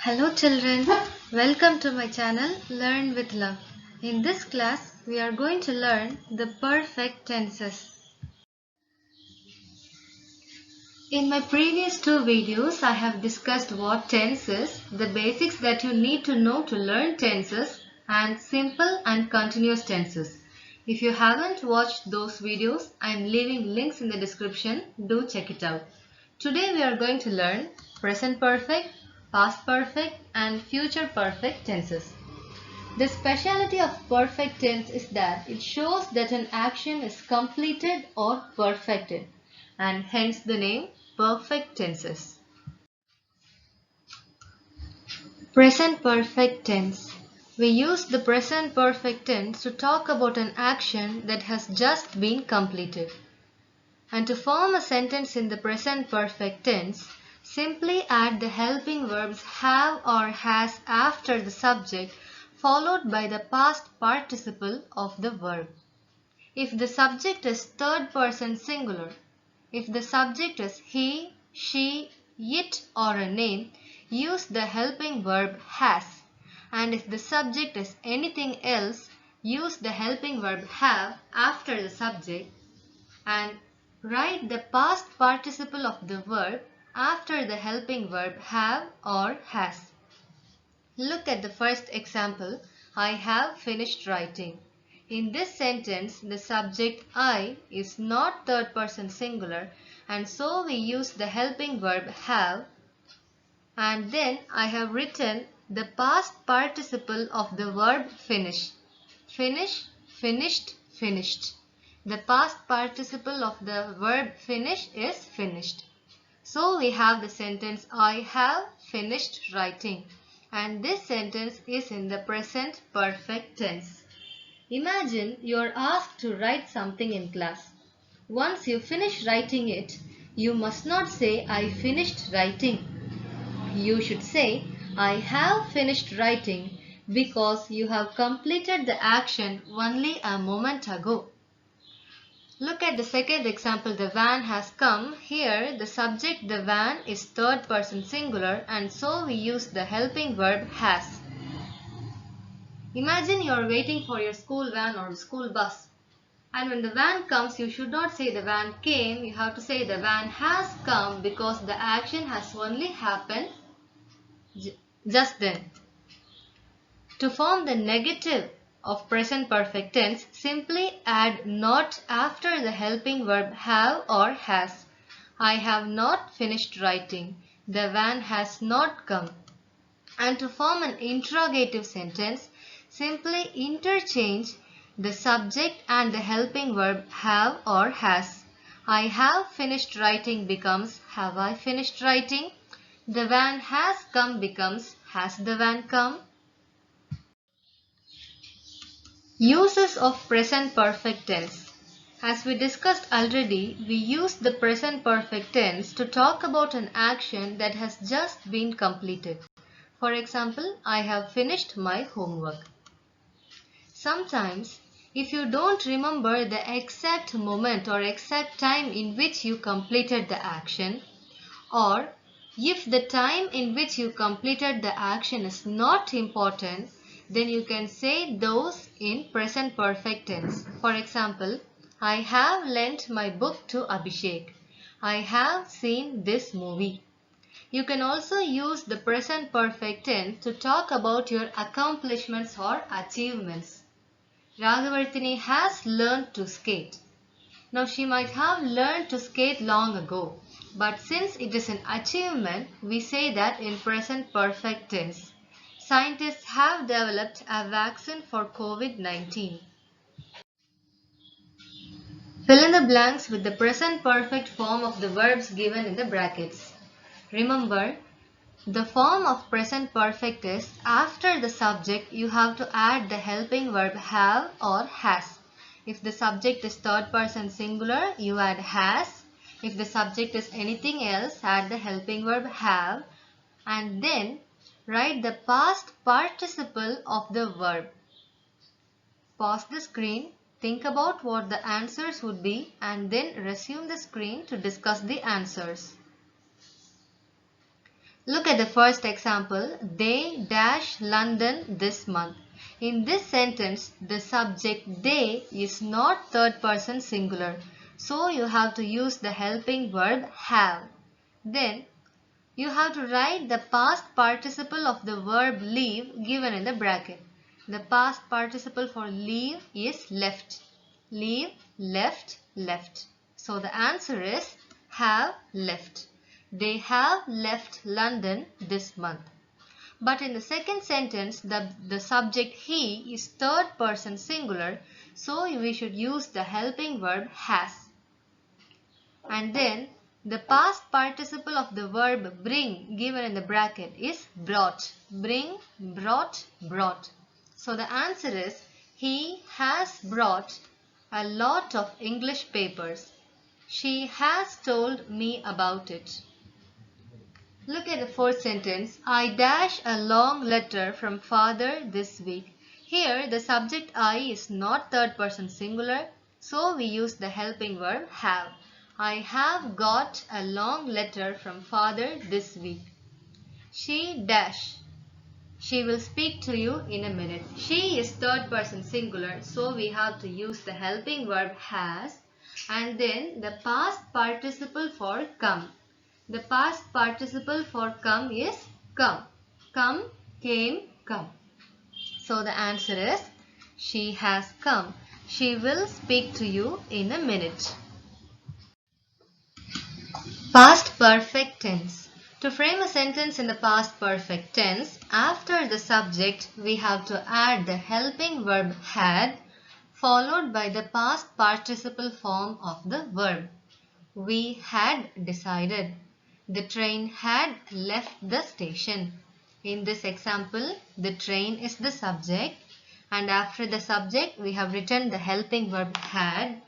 Hello children, welcome to my channel Learn with Love. In this class, we are going to learn the perfect tenses. In my previous two videos, I have discussed what tense is, the basics that you need to know to learn tenses, and simple and continuous tenses. If you haven't watched those videos, I am leaving links in the description. Do check it out. Today we are going to learn present perfect, past perfect and future perfect tenses. The speciality of perfect tense is that it shows that an action is completed or perfected, and hence the name perfect tenses. Present perfect tense. We use the present perfect tense to talk about an action that has just been completed. And to form a sentence in the present perfect tense, simply add the helping verbs have or has after the subject followed by the past participle of the verb. If the subject is third person singular, if the subject is he, she, it or a name, use the helping verb has. And if the subject is anything else, use the helping verb have after the subject and write the past participle of the verb after the helping verb have or has. Look at the first example, I have finished writing. In this sentence, the subject I is not third person singular and so we use the helping verb have and then I have written the past participle of the verb finish. Finish, finished, finished. The past participle of the verb finish is finished. So we have the sentence I have finished writing and this sentence is in the present perfect tense. Imagine you are asked to write something in class. Once you finish writing it, you must not say I finished writing. You should say I have finished writing because you have completed the action only a moment ago. Look at the second example, the van has come. Here the subject the van is third person singular and so we use the helping verb has. Imagine you are waiting for your school van or school bus. And when the van comes, you should not say the van came, you have to say the van has come because the action has only happened just then. To form the negative of present perfect tense, simply add not after the helping verb have or has. I have not finished writing. The van has not come. And to form an interrogative sentence, simply interchange the subject and the helping verb have or has. I have finished writing becomes have I finished writing. The van has come becomes has the van come. Uses of present perfect tense. As we discussed already, we use the present perfect tense to talk about an action that has just been completed. For example, I have finished my homework. Sometimes, if you don't remember the exact moment or exact time in which you completed the action, or if the time in which you completed the action is not important, then you can say those in present perfect tense. For example, I have lent my book to Abhishek. I have seen this movie. You can also use the present perfect tense to talk about your accomplishments or achievements. Raghavartini has learned to skate. Now she might have learned to skate long ago, but since it is an achievement, we say that in present perfect tense. Scientists have developed a vaccine for COVID-19. Fill in the blanks with the present perfect form of the verbs given in the brackets. Remember, the form of present perfect is after the subject you have to add the helping verb have or has. If the subject is third person singular, you add has. If the subject is anything else, add the helping verb have and then write the past participle of the verb. Pause the screen, think about what the answers would be and then resume the screen to discuss the answers. Look at the first example. They dash London this month. In this sentence, the subject they is not third person singular. So you have to use the helping verb have. Then you have to write the past participle of the verb leave given in the bracket. The past participle for leave is left. Leave, left, left. So the answer is have left. They have left London this month. But in the second sentence, the subject he is third person singular, so we should use the helping verb has. And then the past participle of the verb bring given in the bracket is brought. Bring, brought, brought. So the answer is he has brought a lot of English papers. She has told me about it. Look at the fourth sentence. I dash a long letter from father this week. Here the subject I is not third person singular, so we use the helping verb have. I have got a long letter from father this week. She dash. She will speak to you in a minute. She is third person singular, so we have to use the helping verb has and then the past participle for come. The past participle for come is come. Come, came, come. So the answer is she has come. She will speak to you in a minute. Past perfect tense. To frame a sentence in the past perfect tense, after the subject we have to add the helping verb had followed by the past participle form of the verb. We had decided. The train had left the station. In this example, the train is the subject and after the subject we have written the helping verb had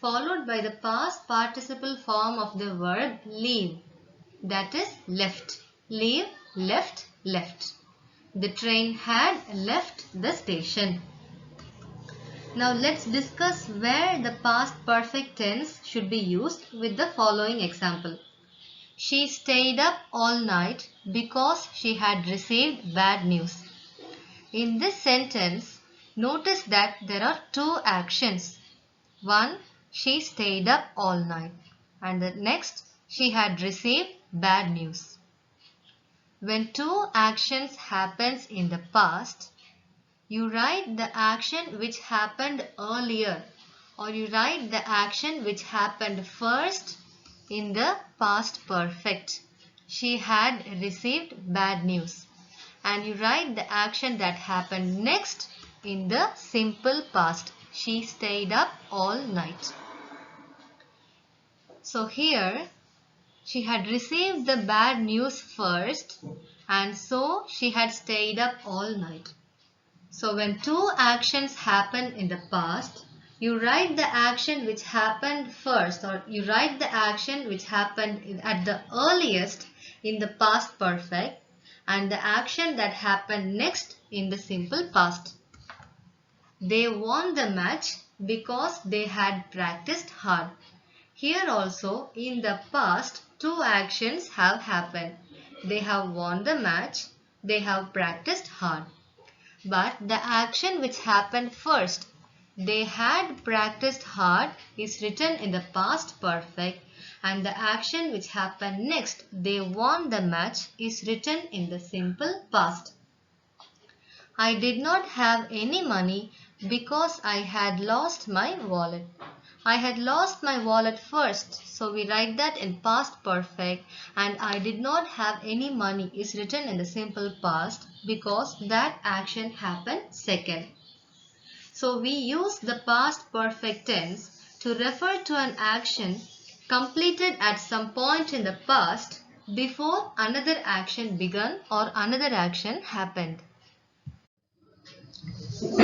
followed by the past participle form of the verb leave. That is left. Leave, left, left. The train had left the station. Now let's discuss where the past perfect tense should be used with the following example. She stayed up all night because she had received bad news. In this sentence, notice that there are two actions. One, she stayed up all night and the next, she had received bad news. When two actions happens in the past, you write the action which happened earlier or you write the action which happened first in the past perfect. She had received bad news. And you write the action that happened next in the simple past. She stayed up all night. So here she had received the bad news first and so she had stayed up all night. So when two actions happen in the past, you write the action which happened first or you write the action which happened at the earliest in the past perfect and the action that happened next in the simple past. They won the match because they had practiced hard. Here also in the past two actions have happened. They have won the match, they have practiced hard. But the action which happened first, they had practiced hard, is written in the past perfect and the action which happened next, they won the match, is written in the simple past. I did not have any money because I had lost my wallet. I had lost my wallet first, so we write that in past perfect and I did not have any money is written in the simple past because that action happened second. So we use the past perfect tense to refer to an action completed at some point in the past before another action began or another action happened.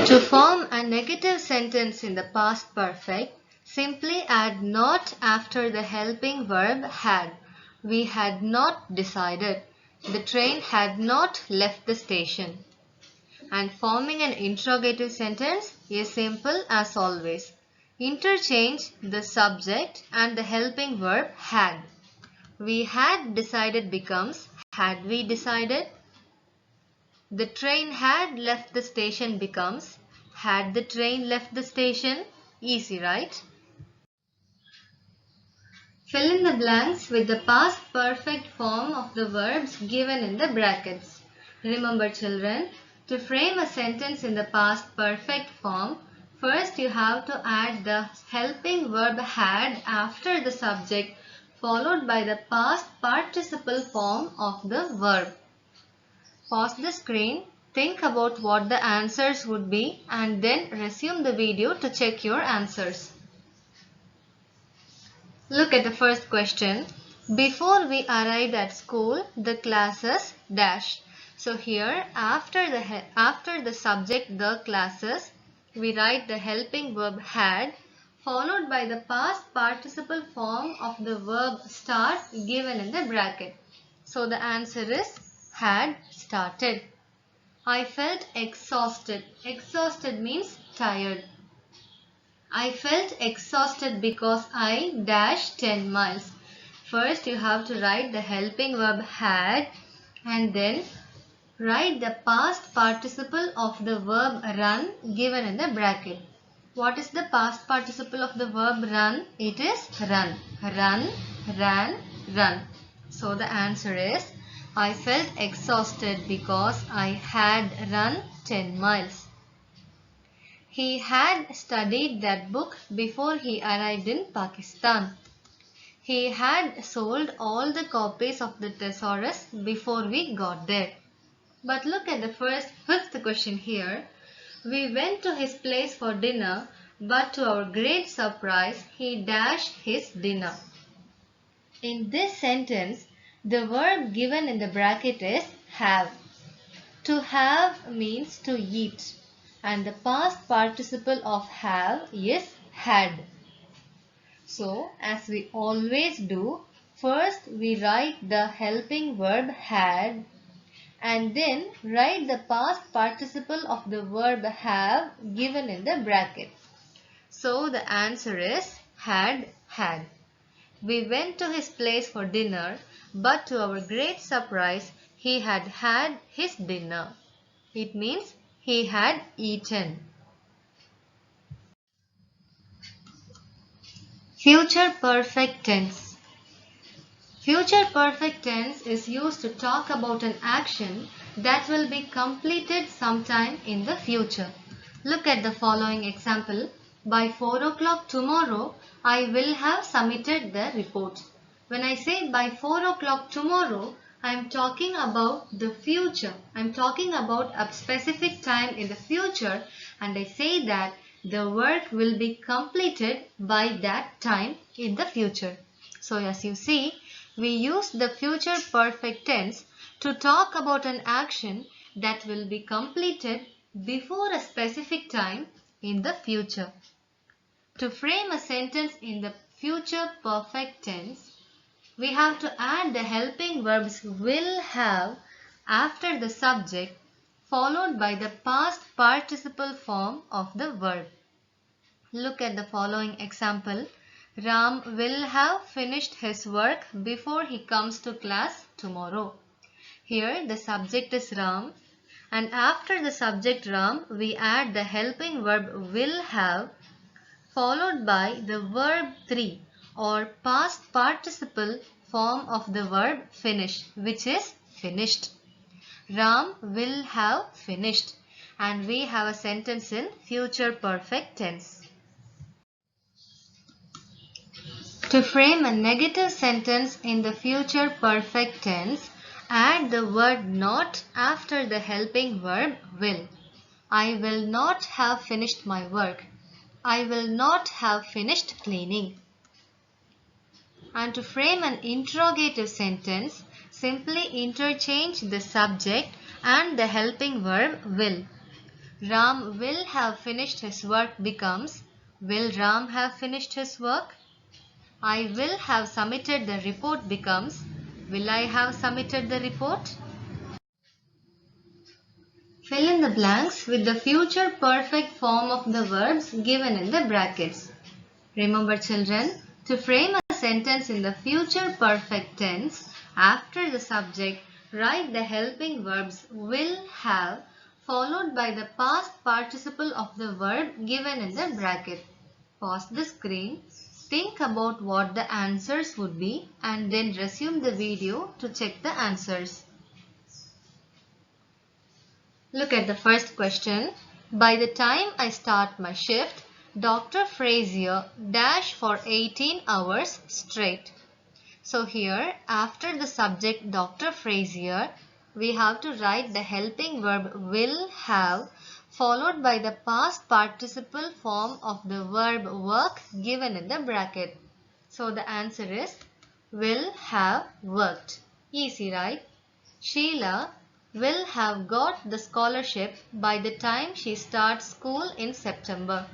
To form a negative sentence in the past perfect, simply add not after the helping verb had. We had not decided. The train had not left the station. And forming an interrogative sentence is simple as always. Interchange the subject and the helping verb had. We had decided becomes had we decided? The train had left the station becomes had the train left the station? Easy, right? Fill in the blanks with the past perfect form of the verbs given in the brackets. Remember children, to frame a sentence in the past perfect form, first you have to add the helping verb had after the subject followed by the past participle form of the verb. Pause the screen, think about what the answers would be and then resume the video to check your answers. Look at the first question. Before we arrived at school, the classes dash. So here after the subject the classes, we write the helping verb had followed by the past participle form of the verb start given in the bracket. So the answer is had started. I felt exhausted. Exhausted means tired. I felt exhausted because I dashed 10 miles. First you have to write the helping verb had and then write the past participle of the verb run given in the bracket. What is the past participle of the verb run? It is run. Run, ran, run. So the answer is I felt exhausted because I had run 10 miles. He had studied that book before he arrived in Pakistan. He had sold all the copies of the thesaurus before we got there. But look at the fifth question here. We went to his place for dinner, but to our great surprise, he dashed his dinner. In this sentence, the verb given in the bracket is have. To have means to eat. And the past participle of have is had. So, as we always do, first we write the helping verb had and then write the past participle of the verb have given in the bracket. So, the answer is had. We went to his place for dinner, but to our great surprise, he had his dinner. It means he had eaten. Future perfect tense. Future perfect tense is used to talk about an action that will be completed sometime in the future. Look at the following example. By 4 o'clock tomorrow, I will have submitted the report. When I say by 4 o'clock tomorrow, I am talking about the future. I am talking about a specific time in the future and I say that the work will be completed by that time in the future. So as you see, we use the future perfect tense to talk about an action that will be completed before a specific time in the future. To frame a sentence in the future perfect tense, we have to add the helping verbs will have after the subject followed by the past participle form of the verb. Look at the following example. Ram will have finished his work before he comes to class tomorrow. Here the subject is Ram and after the subject Ram we add the helping verb will have followed by the verb 3 or past participle form of the verb finish, which is finished. Ram will have finished and we have a sentence in future perfect tense. To frame a negative sentence in the future perfect tense, add the word not after the helping verb will. I will not have finished my work. I will not have finished cleaning. And to frame an interrogative sentence, simply interchange the subject and the helping verb will. Ram will have finished his work becomes will Ram have finished his work? I will have submitted the report becomes will I have submitted the report? Fill in the blanks with the future perfect form of the verbs given in the brackets. Remember children, to frame a sentence in the future perfect tense, after the subject, Write the helping verbs will, have, followed by the past participle of the verb given in the bracket. Pause the screen, think about what the answers would be, and then resume the video to check the answers. Look at the first question. By the time I start my shift, Dr. Frazier dash for 18 hours straight. So here, after the subject Dr. Frazier, we have to write the helping verb will, have, followed by the past participle form of the verb work given in the bracket. So the answer is will have worked. Easy, right? Sheila will have got the scholarship by the time she starts school in September.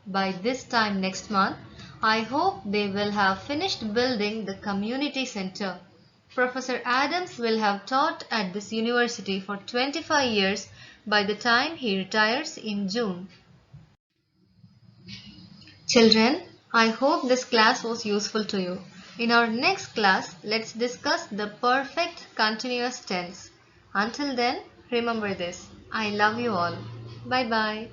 By this time next month, I hope they will have finished building the community center. Professor Adams will have taught at this university for 25 years by the time he retires in June. Children, I hope this class was useful to you. In our next class, let's discuss the perfect continuous tense. Until then, remember this. I love you all. Bye bye.